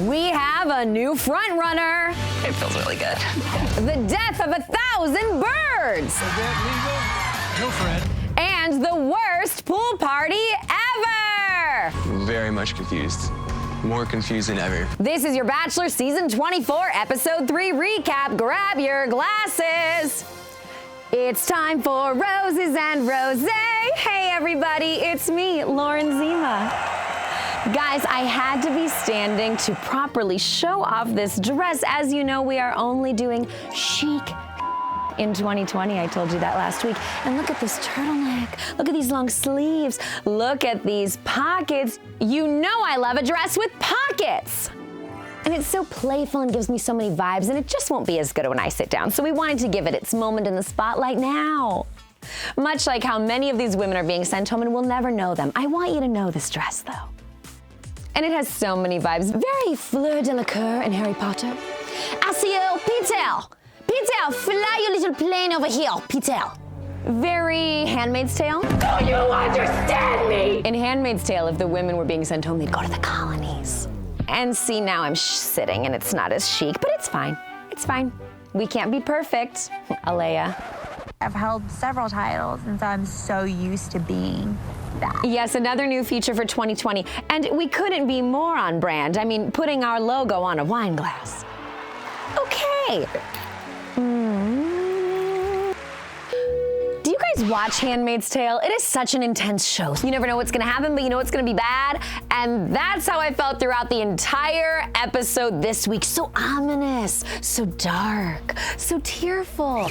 We have a new front runner. It feels really good. The death of 1,000 birds. Is that legal? No, Fred. And the worst pool party ever. Very much confused. More confused than ever. This is your Bachelor Season 24, Episode 3 recap. Grab your glasses. It's time for Roses and Rosé. Hey everybody, it's me, Lauren Zima. Guys, I had to be standing to properly show off this dress. As you know, we are only doing chic in 2020. I told you that last week. And look at this turtleneck. Look at these long sleeves. Look at these pockets. You know I love a dress with pockets. And it's so playful and gives me so many vibes, and it just won't be as good when I sit down. So we wanted to give it its moment in the spotlight now. Much like how many of these women are being sent home and we'll never know them. I want you to know this dress though. And it has so many vibes. Very Fleur de la Cour in Harry Potter. Asiel, Peter! Peter, fly your little plane over here, Peter. Very Handmaid's Tale. Do you understand me? In Handmaid's Tale, if the women were being sent home, they'd go to the colonies. And see, now I'm sitting and it's not as chic, but it's fine. It's fine. We can't be perfect, Alayah. I've held several titles, and so I'm so used to being that. Yes, another new feature for 2020. And we couldn't be more on brand. I mean, putting our logo on a wine glass. Okay. Do you guys watch Handmaid's Tale? It is such an intense show. You never know what's gonna happen, but you know it's gonna be bad. And that's how I felt throughout the entire episode this week. So ominous, so dark, so tearful.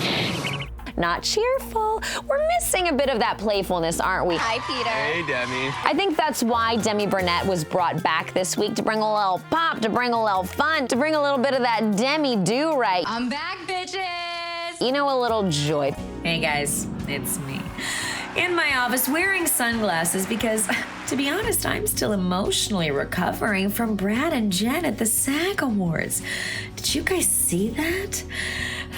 Not cheerful. We're missing a bit of that playfulness, aren't we? Hi, Peter. Hey, Demi. I think that's why Demi Burnett was brought back this week, to bring a little pop, to bring a little fun, to bring a little bit of that Demi do-right. I'm back, bitches! You know, a little joy. Hey guys, it's me. In my office wearing sunglasses because, to be honest, I'm still emotionally recovering from Brad and Jen at the SAG Awards. Did you guys see that?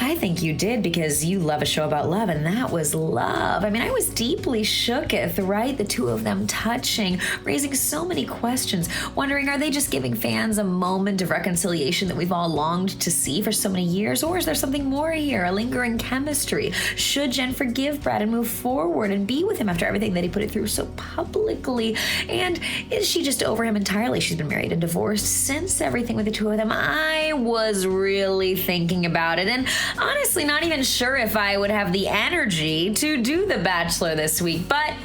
I think you did, because you love a show about love, and that was love. I mean, I was deeply shooketh, right? The two of them touching, raising so many questions, wondering, are they just giving fans a moment of reconciliation that we've all longed to see for so many years? Or is there something more here, a lingering chemistry? Should Jen forgive Brad and move forward and be with him after everything that he put it through so publicly? And is she just over him entirely? She's been married and divorced since everything with the two of them. I was really thinking about it, and honestly not even sure if I would have the energy to do The Bachelor this week, but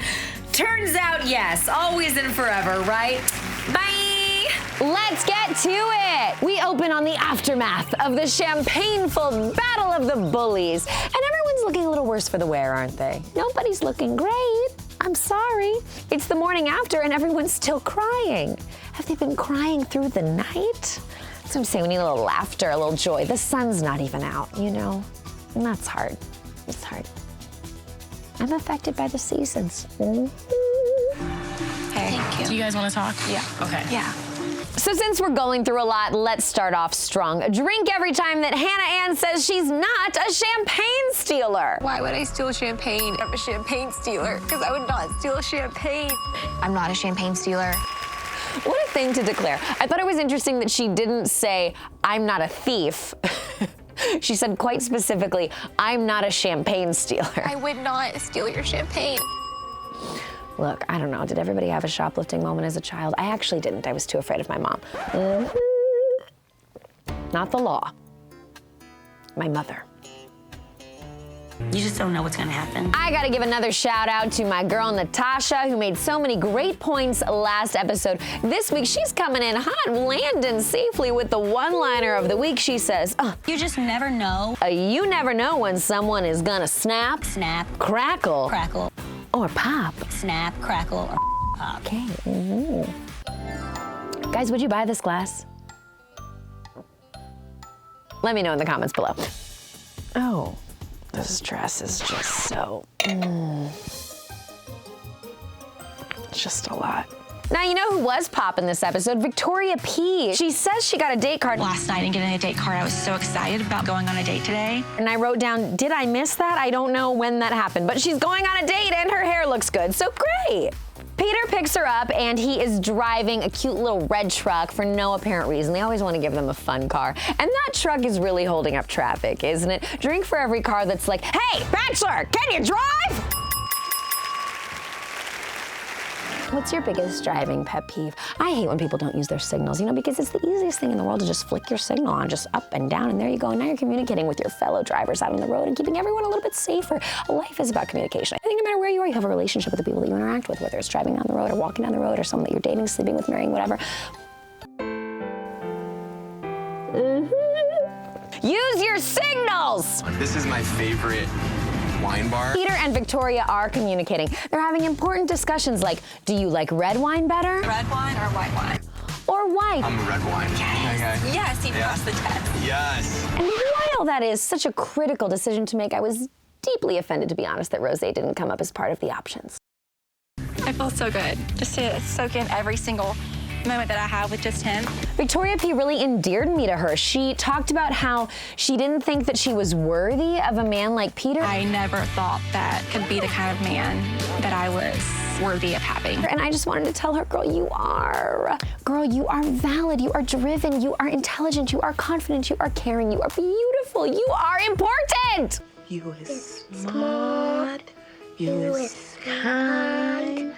turns out yes, always and forever, right? Bye! Let's get to it. We open on the aftermath of the champagne-filled battle of the bullies. And everyone's looking a little worse for the wear, aren't they? Nobody's looking great. I'm sorry. It's the morning after and everyone's still crying. Have they been crying through the night? That's what I'm saying, we need a little laughter, a little joy. The sun's not even out, you know? And that's hard. It's hard. I'm affected by the seasons. Hey, thank you. Do you guys want to talk? Yeah. Okay. Yeah. So since we're going through a lot, let's start off strong. Drink every time that Hannah Ann says she's not a champagne stealer. Why would I steal champagne? I'm a champagne stealer, because I would not steal champagne. I'm not a champagne stealer. What a thing to declare. I thought it was interesting that she didn't say, I'm not a thief. She said quite specifically, I'm not a champagne stealer. I would not steal your champagne. Look, I don't know, did everybody have a shoplifting moment as a child? I actually didn't. I was too afraid of my mom. Not the law. My mother. You just don't know what's gonna happen. I gotta give another shout out to my girl Natasha, who made so many great points last episode. This week, she's coming in hot, landing safely with the one-liner of the week. She says, You just never know. you never know when someone is gonna snap, Snap, crackle, crackle, or pop. snap, crackle, or pop. Okay. Guys, would you buy this glass? Let me know in the comments below. Oh. This dress is just so, it's just a lot. Now, you know who was popping this episode? Victoria P. She says she got a date card. Last night and getting a date card, I was so excited about going on a date today. And I wrote down, did I miss that? I don't know when that happened, but she's going on a date and her hair looks good, so great. Peter picks her up and he is driving a cute little red truck for no apparent reason. They always want to give them a fun car. And that truck is really holding up traffic, isn't it? Drink for every car that's like, hey, Bachelor, can you drive? What's your biggest driving pet peeve? I hate when people don't use their signals, you know, because it's the easiest thing in the world to just flick your signal on, just up and down, and there you go. And now you're communicating with your fellow drivers out on the road and keeping everyone a little bit safer. Life is about communication. I think no matter where you are, you have a relationship with the people that you interact with, whether it's driving down the road or walking down the road or someone that you're dating, sleeping with, marrying, whatever. Use your signals! This is my favorite wine bar. Peter and Victoria are communicating. They're having important discussions like, do you like red wine better? Red wine or white wine? Or white? I'm a red wine. Okay. Yes, you passed the test. Yes. And while that is such a critical decision to make, I was deeply offended, to be honest, that Rosé didn't come up as part of the options. I feel so good just to soak in every single moment that I have with just him. Victoria P. really endeared me to her. She talked about how she didn't think that she was worthy of a man like Peter. I never thought that could be the kind of man that I was worthy of having. And I just wanted to tell her, girl, you are. Girl, you are valid, you are driven, you are intelligent, you are confident, you are caring, you are beautiful, you are important. You is smart, you is kind,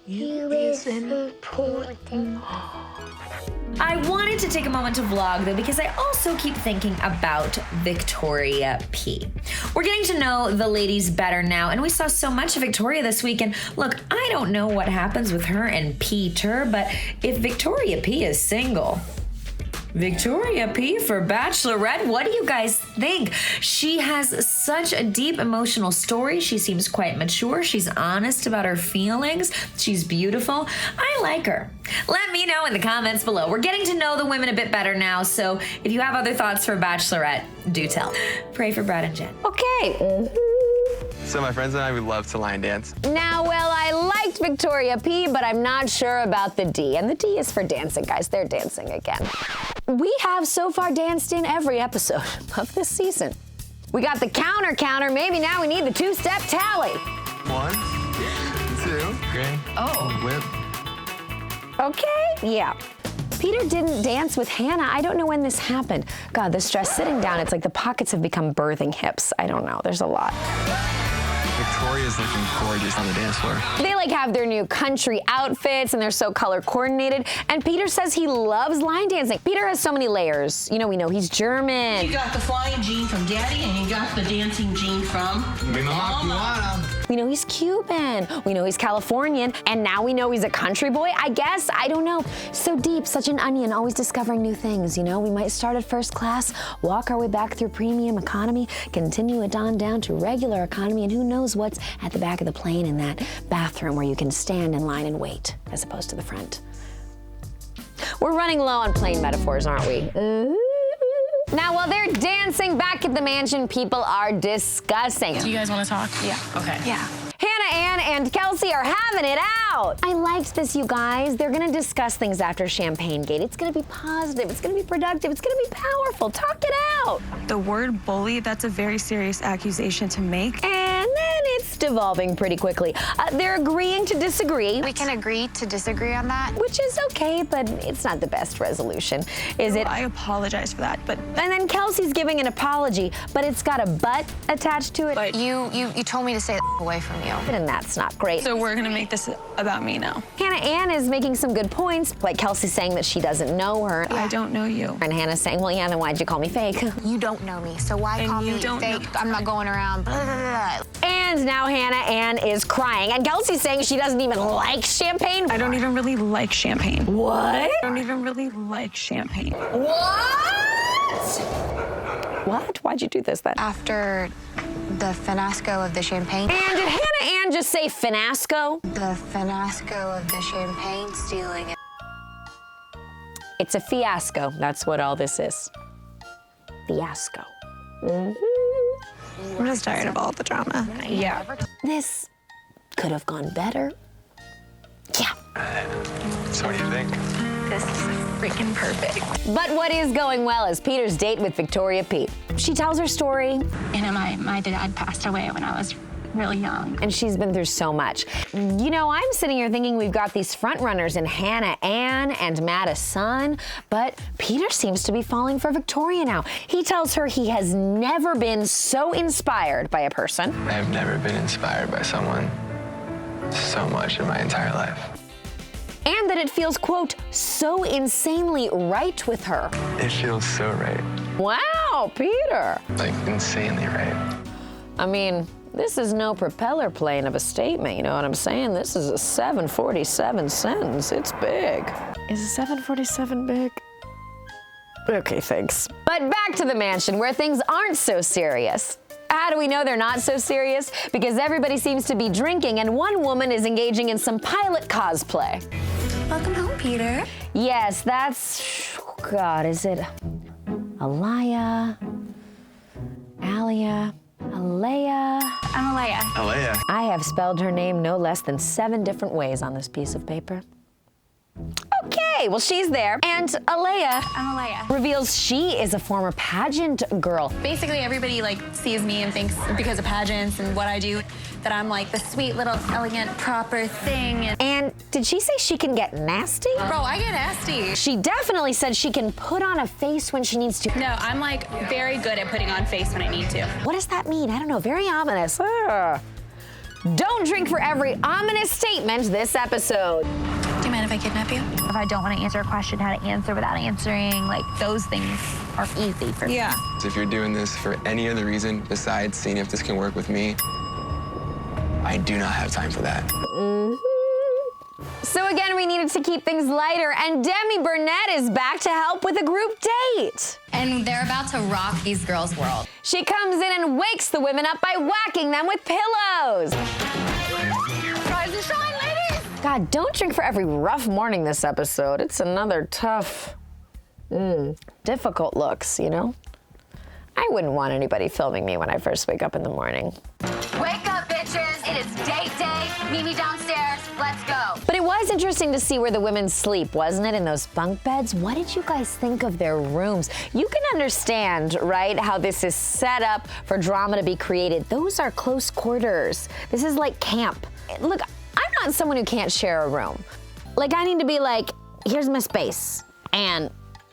you is important. I wanted to take a moment to vlog though because I also keep thinking about Victoria P. We're getting to know the ladies better now, and we saw so much of Victoria this week. And look, I don't know what happens with her and Peter, but if Victoria P is single, Victoria P for Bachelorette, what do you guys think? She has such a deep emotional story. She seems quite mature. She's honest about her feelings. She's beautiful. I like her. Let me know in the comments below. We're getting to know the women a bit better now, so if you have other thoughts for Bachelorette, do tell. Pray for Brad and Jen. Okay. So my friends and I would love to line dance. Now, well, I liked Victoria P, but I'm not sure about the D. And the D is for dancing, guys. They're dancing again. We have so far danced in every episode of this season. We got the counter. Maybe now we need the two-step tally. 1, 2, great. Oh. Whip. Okay, yeah. Peter didn't dance with Hannah. I don't know when this happened. God, the stress sitting down, it's like the pockets have become birthing hips. I don't know, there's a lot. Victoria's looking gorgeous on the dance floor. They like have their new country outfits and they're so color coordinated. And Peter says he loves line dancing. Peter has so many layers. You know he's German. You got the flying gene from Daddy, and you got the dancing gene from Mama. We know he's Cuban. We know he's Californian. And now we know he's a country boy, I guess. I don't know. So deep, such an onion, always discovering new things, you know? We might start at first class, walk our way back through premium economy, continue it on down to regular economy, and who knows what's at the back of the plane in that bathroom where you can stand in line and wait, as opposed to the front. We're running low on plane metaphors, aren't we? Now, while they're dancing back at the mansion, people are discussing. Do you guys want to talk? Yeah. Okay. Yeah. Hannah, Ann, and Kelsey are having it out. I liked this, you guys. They're gonna discuss things after Champagne Gate. It's gonna be positive, it's gonna be productive, it's gonna be powerful. Talk it out. The word bully, that's a very serious accusation to make. And then it's devolving pretty quickly. They're agreeing to disagree. We can agree to disagree on that. Which is okay, but it's not the best resolution, is it? I apologize for that, but... And then Kelsey's giving an apology, but it's got a but attached to it. But You told me to stay away from you. And that's not great. So we're gonna make this about me now. Hannah Ann is making some good points, like Kelsey saying that she doesn't know her. I don't know you. And Hannah's saying, well, yeah, then why'd you call me fake? You don't know me, so why And call you me don't fake? know- I'm not going around. Blah, blah, blah. And now Hannah Ann is crying, and Kelsey's saying she doesn't even like champagne. I don't even really like champagne. What? I don't even really like champagne. What? Why'd you do this then? After the finasco of the champagne. And did Hannah Ann just say finasco? The finasco of the champagne stealing. It's a fiasco. That's what all this is. Fiasco. I'm just tired of all the drama. Yeah. This could have gone better. Yeah. So what do you think? This is freaking perfect. But what is going well is Peter's date with Victoria Pete. She tells her story. You know, my dad passed away when I was really young. And she's been through so much. You know, I'm sitting here thinking we've got these front runners in Hannah Ann and Madison, but Peter seems to be falling for Victoria now. He tells her he has never been so inspired by a person. I have never been inspired by someone so much in my entire life. And that it feels, quote, so insanely right with her. It feels so right. Wow, Peter. Like, insanely right. I mean, this is no propeller plane of a statement, you know what I'm saying? This is a 747 sentence. It's big. Is a 747 big? Okay, thanks. But back to the mansion where things aren't so serious. How do we know they're not so serious? Because everybody seems to be drinking and one woman is engaging in some pilot cosplay. Welcome home, Peter. Yes, that's, God, is it Alayah, Aleya, Alayah? I'm Alayah. Alayah. I have spelled her name no less than 7 different ways on this piece of paper. Okay, well, she's there. And Alayah I'm Alayah. reveals she is a former pageant girl. Basically, everybody sees me and thinks because of pageants and what I do that I'm like the sweet little elegant proper thing. And did she say she can get nasty? Bro, I get nasty. She definitely said she can put on a face when she needs to. No, I'm like very good at putting on face when I need to. What does that mean? I don't know, very ominous. Ugh. Don't drink for every ominous statement this episode. Do you mind if I kidnap you? If I don't want to answer a question, how to answer without answering, those things are easy for me. Yeah. If you're doing this for any other reason besides seeing if this can work with me, I do not have time for that. So again, we needed to keep things lighter, and Demi Burnett is back to help with a group date. And they're about to rock these girls' world. She comes in and wakes the women up by whacking them with pillows. Rise and shine, ladies! God, don't drink for every rough morning this episode. It's another tough, difficult looks, you know? I wouldn't want anybody filming me when I first wake up in the morning. Wake up, bitches! It is date day. Meet me downstairs. Let's go. But it was interesting to see where the women sleep, wasn't it, in those bunk beds? What did you guys think of their rooms? You can understand, right, how this is set up for drama to be created. Those are close quarters. This is like camp. Look, I'm not someone who can't share a room. Like, I need to be like, here's my space, and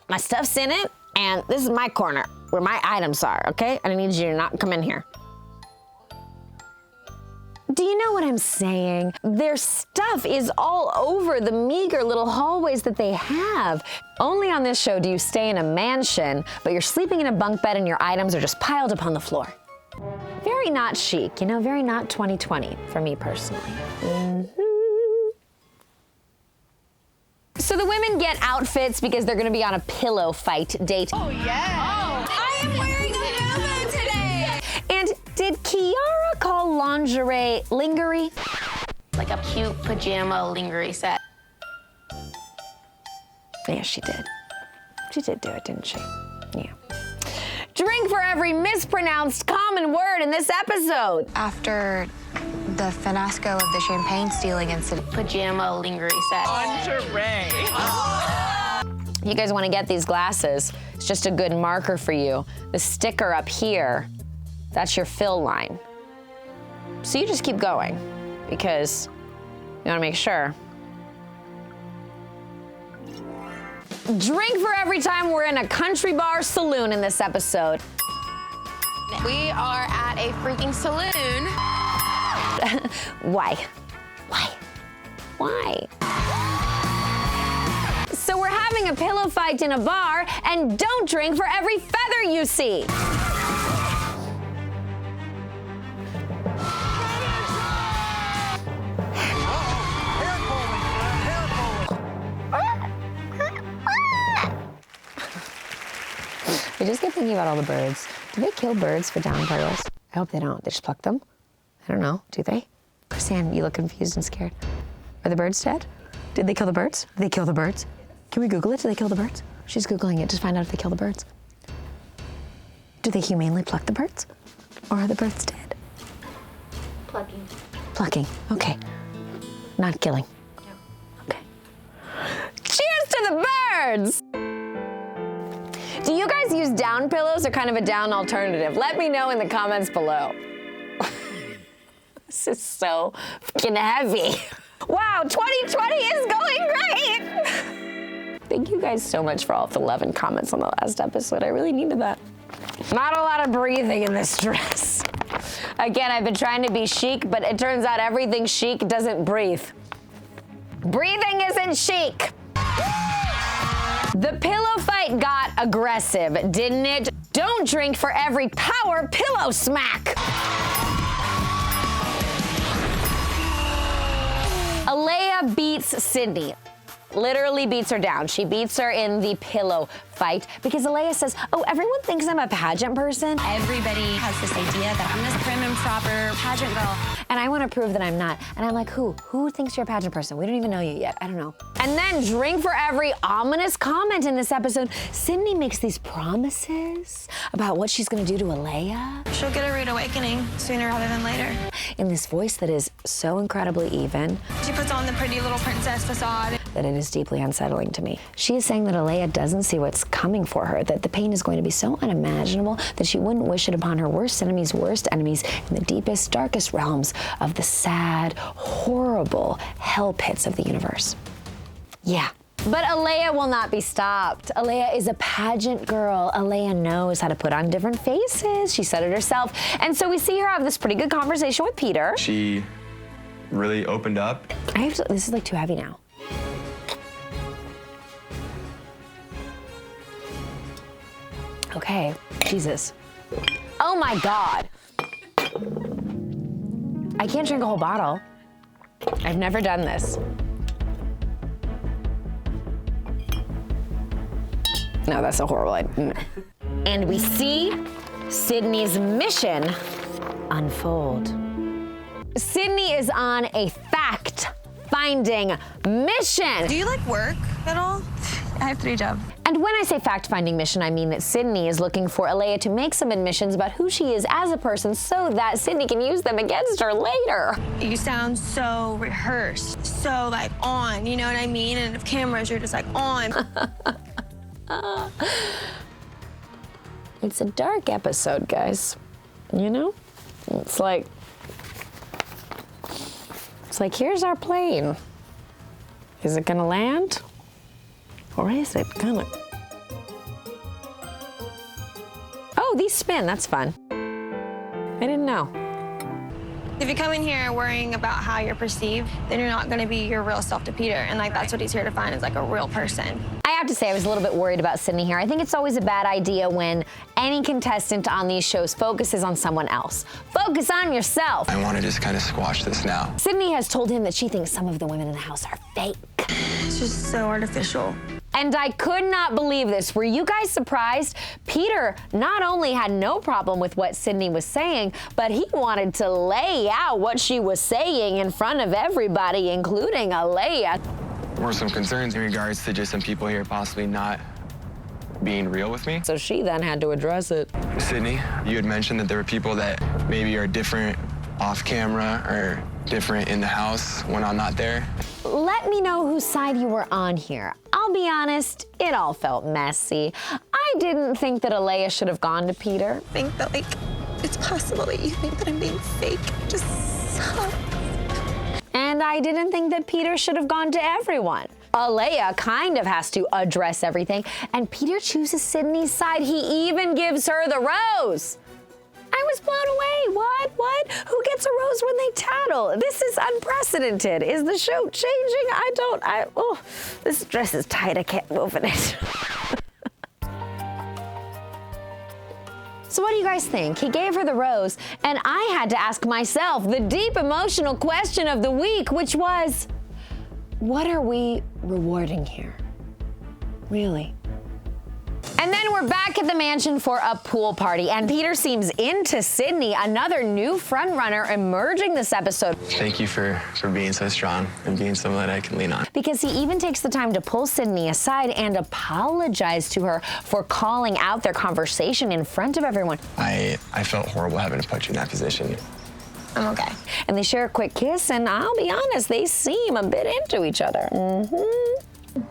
my stuff's in it, and this is my corner where my items are, okay? And I need you to not come in here. Do you know what I'm saying? Their stuff is all over the meager little hallways that they have. Only on this show do you stay in a mansion, but you're sleeping in a bunk bed and your items are just piled upon the floor. Very not chic, you know, very not 2020 for me personally. So the women get outfits because they're gonna be on a pillow fight date. Oh, yeah. Oh, I am wearing a Zima today. And did Kiara call lingerie lingerie? Like a cute pajama lingerie set. Yeah, she did. She did do it, didn't she? Yeah. Drink for every mispronounced common word in this episode. After the fiasco of the champagne stealing incident. Pajama lingerie set. You guys want to get these glasses. It's just a good marker for you. The sticker up here, that's your fill line. So you just keep going because you want to make sure. Drink for every time we're in a country bar saloon in this episode. We are at a freaking saloon. Why? Why? Why? So we're having a pillow fight in a bar, and don't drink for every feather you see. I just kept thinking about all the birds. Do they kill birds for down pearls? I hope they don't. They just pluck them? I don't know. Do they? Chrisanne, you look confused and scared. Are the birds dead? Did they kill the birds? Did they kill the birds? Can we Google it? Did they kill the birds? She's Googling it to find out if they kill the birds. Do they humanely pluck the birds? Or are the birds dead? Plucking. Plucking. Okay. Not killing. Okay. words. Do you guys use down pillows or kind of a down alternative? Let me know in the comments below. This is so fucking heavy. Wow, 2020 is going great. Thank you guys so much for all the love and comments on the last episode. I really needed that. Not a lot of breathing in this dress. Again, I've been trying to be chic, but it turns out everything chic doesn't breathe. Breathing isn't chic. The pillow fight got aggressive, didn't it? Don't drink for every power pillow smack. Aleya beats Sydney. Literally beats her down. She beats her in the pillow fight because Aleya says, oh, everyone thinks I'm a pageant person. Everybody has this idea that I'm this prim and proper pageant girl. And I want to prove that I'm not. And I'm like, who? Who thinks you're a pageant person? We don't even know you yet. I don't know. And then drink for every ominous comment in this episode. Sydney makes these promises about what she's going to do to Aleya. She'll get a rude awakening sooner rather than later. In this voice that is so incredibly even. She puts on the pretty little princess facade. That it is deeply unsettling to me. She is saying that Aleya doesn't see what's coming for her, that the pain is going to be so unimaginable that she wouldn't wish it upon her worst enemies in the deepest, darkest realms of the sad, horrible hell pits of the universe. Yeah. But Aleya will not be stopped. Aleya is a pageant girl. Aleya knows how to put on different faces. She said it herself. And so we see her have this pretty good conversation with Peter. She really opened up. This is like too heavy now. Okay, Jesus. Oh my God. I can't drink a whole bottle. I've never done this. No, that's a horrible idea. And we see Sydney's mission unfold. Sydney is on a fact-finding mission. Do you like work at all? I have 3 jobs. And when I say fact-finding mission, I mean that Sydney is looking for Aleya to make some admissions about who she is as a person so that Sydney can use them against her later. You sound so rehearsed, so like on, you know what I mean? And if cameras, you're just like on. It's a dark episode, guys. You know? It's like, here's our plane. Is it gonna land? Or is it gonna? Oh, these spin, that's fun. I didn't know. If you come in here worrying about how you're perceived, then you're not gonna be your real self to Peter. And like, that's what he's here to find, is like a real person. I have to say, I was a little bit worried about Sydney here. I think it's always a bad idea when any contestant on these shows focuses on someone else. Focus on yourself. I want to just kind of squash this now. Sydney has told him that she thinks some of the women in the house are fake. It's just so artificial. And I could not believe this. Were you guys surprised? Peter not only had no problem with what Sydney was saying, but he wanted to lay out what she was saying in front of everybody, including Aleya. There were some concerns in regards to just some people here possibly not being real with me. So she then had to address it. Sydney, you had mentioned that there were people that maybe are different off camera or different in the house when I'm not there. Let me know whose side you were on here. I'll be honest, it all felt messy. I didn't think that Aleya should have gone to Peter. I think that like, it's possible that you think that I'm being fake. Just sucks. And I didn't think that Peter should have gone to everyone. Aleya kind of has to address everything, and Peter chooses Sydney's side. He even gives her the rose. I was blown away. What? Who gets a rose when they tattle? This is unprecedented. Is the show changing? Oh, this dress is tight. I can't move in it. So what do you guys think? He gave her the rose, and I had to ask myself the deep emotional question of the week, which was, what are we rewarding here? Really? And then we're back at the mansion for a pool party, and Peter seems into Sydney, another new frontrunner emerging this episode. Thank you for being so strong and being someone that I can lean on. Because he even takes the time to pull Sydney aside and apologize to her for calling out their conversation in front of everyone. I felt horrible having to put you in that position. I'm okay. And they share a quick kiss, and I'll be honest, they seem a bit into each other.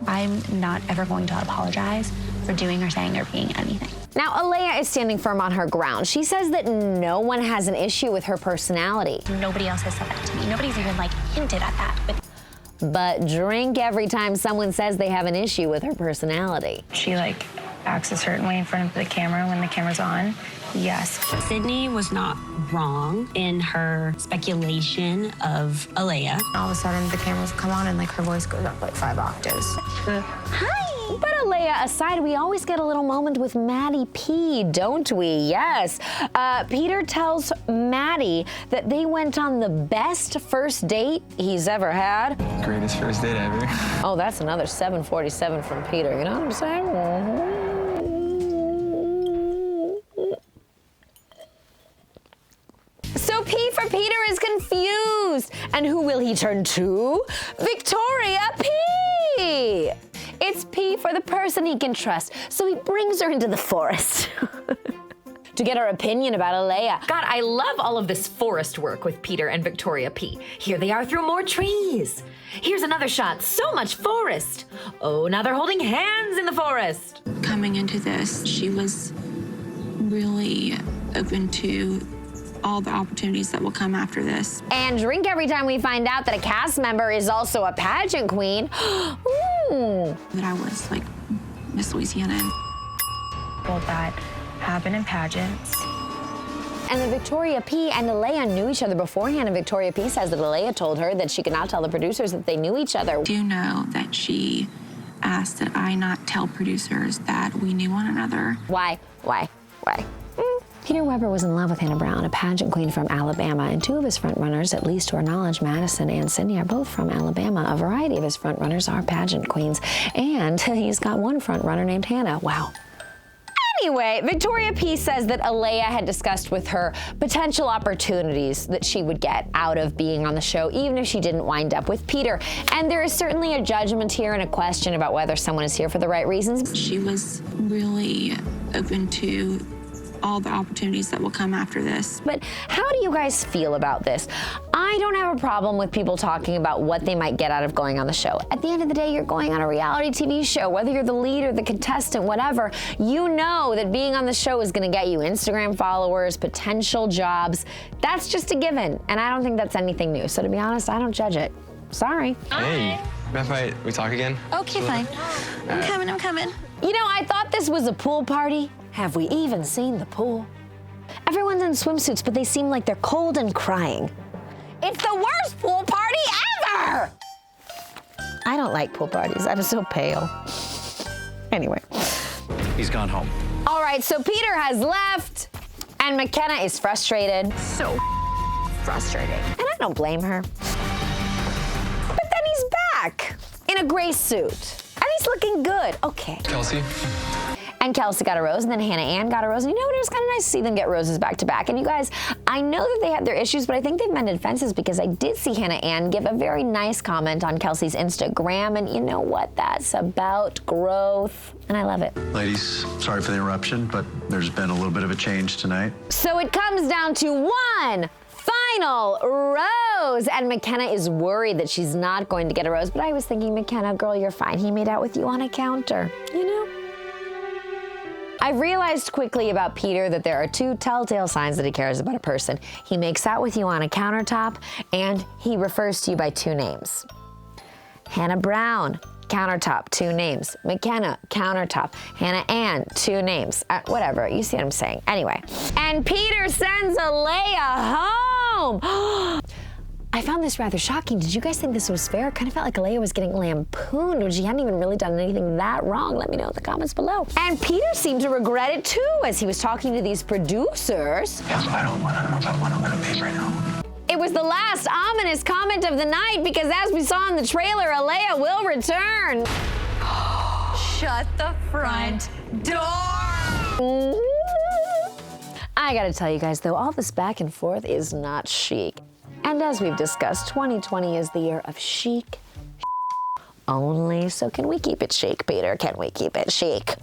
I'm not ever going to apologize for doing or saying or being anything. Now, Alayah is standing firm on her ground. She says that no one has an issue with her personality. Nobody else has said that to me. Nobody's even like hinted at that. But drink every time someone says they have an issue with her personality. She like acts a certain way in front of the camera when the camera's on. Yes. Sydney was not wrong in her speculation of Alayah. All of a sudden, the cameras come on and like her voice goes up like 5 octaves. Hi! But Alayah aside, we always get a little moment with Maddie P, don't we? Yes. Peter tells Maddie that they went on the best first date he's ever had. Greatest first date ever. Oh, that's another 747 from Peter, you know what I'm saying? So P for Peter is confused. And who will he turn to? Victoria P! It's P for the person he can trust, so he brings her into the forest to get her opinion about Alayah. God, I love all of this forest work with Peter and Victoria P. Here they are through more trees. Here's another shot, so much forest. Oh, now they're holding hands in the forest. Coming into this, she was really open to all the opportunities that will come after this. And drink every time we find out that a cast member is also a pageant queen. Ooh. That I was like Miss Louisiana. Well, that happened in pageants. And the Victoria P and Alayah knew each other beforehand, and Victoria P says that Alayah told her that she could not tell the producers that they knew each other. I do know that she asked that I not tell producers that we knew one another. Why? Peter Weber was in love with Hannah Brown, a pageant queen from Alabama, and 2 of his frontrunners, at least to our knowledge, Madison and Sydney, are both from Alabama. A variety of his frontrunners are pageant queens, and he's got one frontrunner named Hannah. Wow. Anyway, Victoria P says that Alayah had discussed with her potential opportunities that she would get out of being on the show, even if she didn't wind up with Peter. And there is certainly a judgment here and a question about whether someone is here for the right reasons. She was really open to all the opportunities that will come after this. But how do you guys feel about this? I don't have a problem with people talking about what they might get out of going on the show. At the end of the day, you're going on a reality TV show, whether you're the lead or the contestant, whatever. You know that being on the show is gonna get you Instagram followers, potential jobs. That's just a given, and I don't think that's anything new. So to be honest, I don't judge it. Sorry. Hey, Beth, we talk again? Okay, fine. I'm coming. You know, I thought this was a pool party. Have we even seen the pool? Everyone's in swimsuits, but they seem like they're cold and crying. It's the worst pool party ever! I don't like pool parties. I'm so pale. Anyway. He's gone home. All right, so Peter has left, and McKenna is frustrated. So frustrating. And I don't blame her. But then he's back in a gray suit, and he's looking good. Okay. Kelsey? And Kelsey got a rose, and then Hannah Ann got a rose. And you know what? It was kind of nice to see them get roses back to back. And you guys, I know that they had their issues, but I think they've mended fences because I did see Hannah Ann give a very nice comment on Kelsey's Instagram. And you know what? That's about growth. And I love it. Ladies, sorry for the interruption, but there's been a little bit of a change tonight. So it comes down to one final rose. And McKenna is worried that she's not going to get a rose. But I was thinking, McKenna, girl, you're fine. He made out with you on a counter, you know? I realized quickly about Peter that there are 2 telltale signs that he cares about a person. He makes out with you on a countertop, and he refers to you by 2 names. Hannah Brown, countertop, 2 names. McKenna, countertop. Hannah Ann, 2 names. Whatever, you see what I'm saying. Anyway. And Peter sends Alayah home. I found this rather shocking. Did you guys think this was fair? It kind of felt like Alayah was getting lampooned when she hadn't even really done anything that wrong. Let me know in the comments below. And Peter seemed to regret it too as he was talking to these producers. I don't know if I want to let him pay right now. It was the last ominous comment of the night because as we saw in the trailer, Alayah will return. Shut the front door. I gotta tell you guys though, all this back and forth is not chic. And as we've discussed, 2020 is the year of chic only. So can we keep it chic, Peter? Can we keep it chic?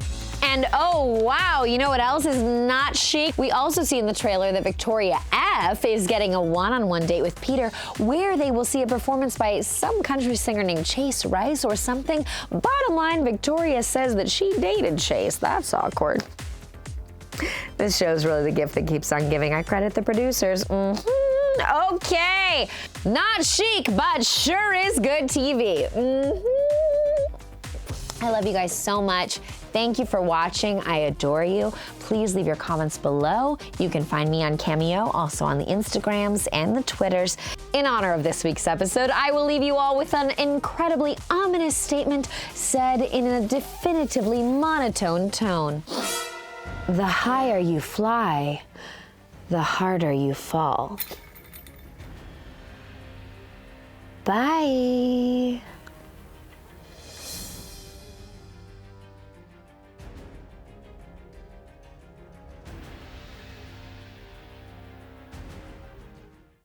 And oh wow, you know what else is not chic? We also see in the trailer that Victoria F is getting a one-on-one date with Peter, where they will see a performance by some country singer named Chase Rice or something. Bottom line, Victoria says that she dated Chase. That's awkward. This show is really the gift that keeps on giving. I credit the producers. Okay, not chic, but sure is good TV. I love you guys so much. Thank you for watching. I adore you. Please leave your comments below. You can find me on Cameo, also on the Instagrams and the Twitters. In honor of this week's episode, I will leave you all with an incredibly ominous statement said in a definitively monotone tone. The higher you fly, the harder you fall. Bye.